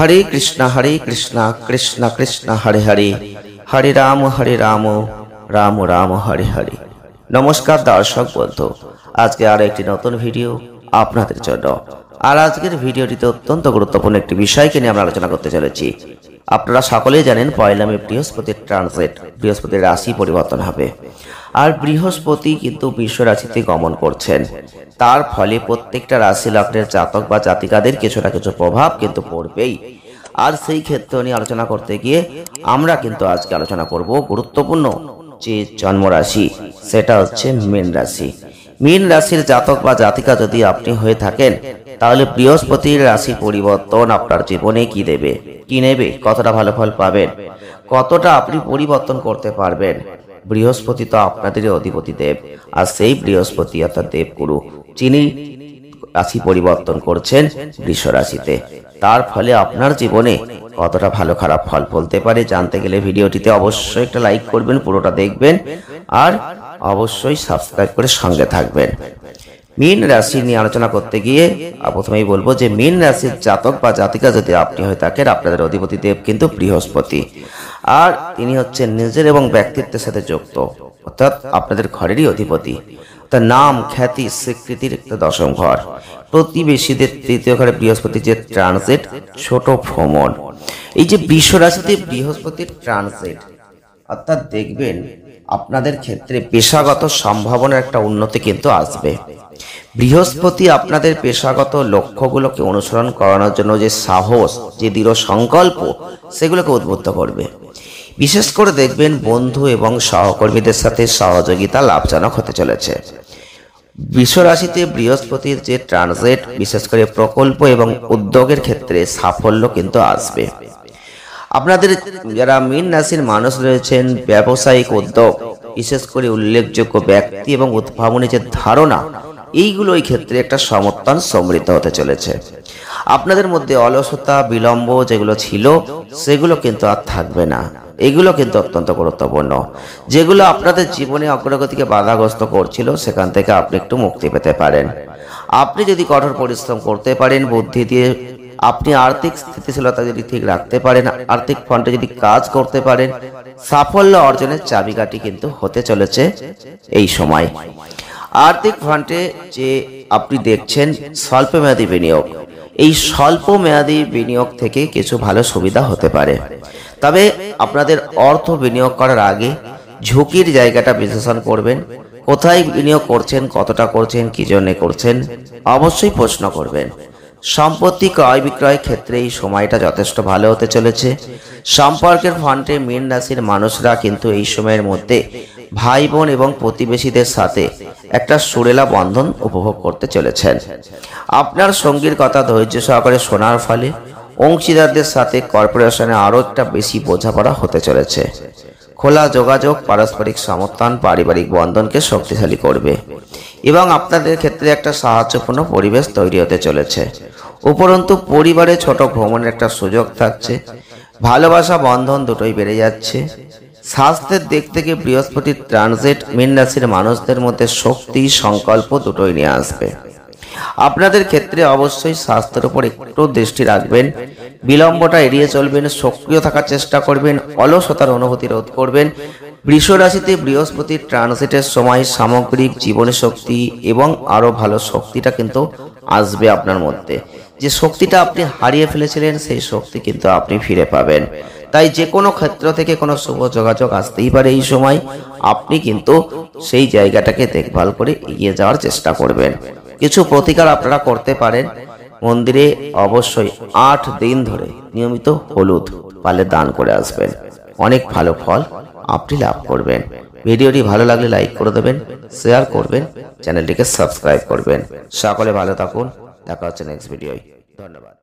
हरे कृष्णा कृष्ण कृष्ण हरे हरे हरे राम राम राम हरे हरे। नमस्कार दर्शक बंधु, आज के आरो एकटी नतून भिडियो आपनादेर जन्य। আর আজকের ভিডিওটিতে অত্যন্ত গুরুত্বপূর্ণ একটি বিষয়কে নিয়ে আমরা আলোচনা করতে চলেছি। আপনারা সকলেই জানেন পয়লা মে বৃহস্পতির ট্রানজিট, বৃহস্পতির রাশি পরিবর্তন হবে। আর বৃহস্পতি কিন্তু বিশ্ব রাশিতে গমন করছেন, তার ফলে প্রত্যেকটা রাশি লগ্নের জাতক বা জাতিকাদের কিছু না কিছু প্রভাব কিন্তু পড়বেই। আর সেই ক্ষেত্রে নিয়ে আলোচনা করতে গিয়ে আমরা কিন্তু আজকে আলোচনা করব গুরুত্বপূর্ণ যে জন্ম রাশি, সেটা হচ্ছে মীন রাশি। মীন রাশির জাতক বা জাতিকা যদি আপনি হয়ে থাকেন, তাহলে বৃহস্পতির রাশি পরিবর্তন আপনার জীবনে কি দেবে, কি নেবে, কতটা ভালো ফল পাবেন, কতটা আপনি পরিবর্তন করতে পারবেন। বৃহস্পতি তো আপনাদের অধিপতি দেব, আর সেই বৃহস্পতি অর্থাৎ দেবগুরু, যিনি রাশি পরিবর্তন করছেন বৃষ রাশিতে, তার ফলে আপনার জীবনে কতটা ভালো খারাপ ফল বলতে পারে জানতে গেলে ভিডিওটিতে অবশ্যই একটা লাইক করবেন, পুরোটা দেখবেন, আর অবশ্যই সাবস্ক্রাইব করে সঙ্গে থাকবেন। মীন রাশি নিয়ে আলোচনা করতে গিয়ে প্রথমেই বলবো যে মীন রাশির জাতক বা জাতিকা যদি আপনি হয়ে থাকেন, আপনাদের অধিপতি দেব কিন্তু বৃহস্পতি, আর তিনি হচ্ছেন নিজের এবং ব্যক্তিত্বের সাথে যুক্ত, অর্থাৎ আপনাদের ঘরেরই অধিপতি। তার নাম, খ্যাতি, স্বীকৃতির একটা দশম ঘর। প্রতিবেশীদের তৃতীয় ঘরে বৃহস্পতি যে ট্রানজিট, ছোট ভ্রমণ। এই যে বৃষ রাশিতে বৃহস্পতির ট্রানজিট, অর্থাৎ দেখবেন আপনাদের ক্ষেত্রে পেশাগত সম্ভাবনার একটা উন্নতি কিন্তু আসবে। বৃহস্পতি আপনাদের পেশাগত লক্ষ্যগুলোকে অনুসরণ করানোর জন্য যে সাহস, যে দৃঢ় সংকল্প, সেগুলোকে উদ্বুদ্ধ করবে। বিশেষ করে দেখবেন বন্ধু এবং সহকর্মীদের সাথে সহযোগিতা লাভজনক হতে চলেছে। বৃষ রাশিতে বৃহস্পতির যে ট্রানজিট, বিশেষ করে প্রকল্প এবং উদ্যোগের ক্ষেত্রে সাফল্য কিন্তু আসবে। আপনাদের যারা মীন রাশির মানুষ রয়েছেন, ব্যবসায়িক উদ্যোগ, বিশেষ করে উল্লেখযোগ্য ব্যক্তি এবং উদ্ভাবনী যে ধারণা, এইগুলো এই ক্ষেত্রে একটা সমর্থন সমৃদ্ধ হতে চলেছে। আপনাদের মধ্যে অলসতা, বিলম্ব যেগুলো ছিল, সেগুলো কিন্তু আর থাকবে না। এগুলো কিন্তু অত্যন্ত গুরুত্বপূর্ণ। যেগুলো আপনাদের জীবনে অগ্রগতিকে বাধাগ্রস্ত করছিল, সেখান থেকে আপনি একটু মুক্তি পেতে পারেন। আপনি যদি কঠোর পরিশ্রম করতে পারেন, বুদ্ধি দিয়ে আপনি আর্থিক স্থিতিশীলতা যদি ঠিক রাখতে পারেন, আর্থিক ফ্রন্টে যদি কাজ করতে পারেন, সাফল্য অর্জনের চাবিকাঠি কিন্তু হতে চলেছে এই সময়। আর্থিক ফ্রন্টে যে আপনি দেখছেন স্বল্প মেয়াদী বিনিয়োগ, এই স্বল্প মেয়াদী বিনিয়োগ থেকে কিছু ভালো সুবিধা হতে পারে। তবে আপনাদের অর্থ বিনিয়োগ করার আগে ঝুঁকির জায়গাটা বিশ্লেষণ করবেন। কোথায় বিনিয়োগ করছেন, কতটা করছেন, কি জন্য করছেন, অবশ্যই প্রশ্ন করবেন। সম্পত্তি ক্রয় বিক্রয় ক্ষেত্রে এই সময়টা যথেষ্ট ভালো হতে চলেছে। সম্পর্কের ফ্রন্টে মীন রাশির মানুষরা কিন্তু এই সময়ের মধ্যে ভাই বোন এবং প্রতিবেশীদের সাথে একটা সুরেলা বন্ধন উপভোগ করতে চলেছেন। আপনার সঙ্গীর কথা ধৈর্য সহকারে শোনার ফলে অংশীদারদের সাথে কর্পোরেশনে আরও একটা বেশি বোঝাপড়া হতে চলেছে। খোলা যোগাযোগ, পারস্পরিক সমর্থন পারিবারিক বন্ধনকে শক্তিশালী করবে এবং আপনাদের ক্ষেত্রে একটা সাহায্যপূর্ণ পরিবেশ তৈরি হতে চলেছে। উপরন্তু পরিবারে ছোট ভ্রমণের একটা সুযোগ থাকছে। ভালোবাসা, বন্ধন দুটোই বেড়ে যাচ্ছে। স্বাস্থ্যের দিক থেকে বৃহস্পতির ট্রানজিট মীন রাশির মানুষদের মধ্যে শক্তি, সংকল্প দুটোই নিয়ে আসবে। আপনাদের ক্ষেত্রে অবশ্যই স্বাস্থ্যের উপর একটু দৃষ্টি রাখবেন। বিলম্বটা এড়িয়ে চলবেন, সক্রিয় থাকার চেষ্টা করবেন, অলসতার অনুভূতি রোধ করবেন। বৃষ রাশিতে বৃহস্পতির ট্রানজিটের সময় সামগ্রিক জীবনী শক্তি এবং আরো ভালো শক্তিটা কিন্তু আসবে আপনার মধ্যে। যে শক্তিটা আপনি হারিয়ে ফেলেছিলেন, সেই শক্তি কিন্তু আপনি ফিরে পাবেন। তাই যে কোনো ক্ষেত্র থেকে কোনো শুভ যোগাযোগ আসতেই পারে এই সময়। আপনি কিন্তু সেই জায়গাটাকে দেখভাল করে এগিয়ে যাওয়ার চেষ্টা করবেন। কিছু প্রতিকার আপনারা করতে পারেন। মন্দিরে অবশ্যই 8 দিন ধরে নিয়মিত হলুদ পালে দান করে আসবেন। অনেক ভালো ফল আপনি লাভ করবেন। ভিডিওটি ভালো লাগলে লাইক করে দেবেন, শেয়ার করবেন, চ্যানেলটিকে সাবস্ক্রাইব করবেন। সকলে ভালো থাকুন, দেখা হচ্ছে নেক্সট ভিডিওয়। ধন্যবাদ।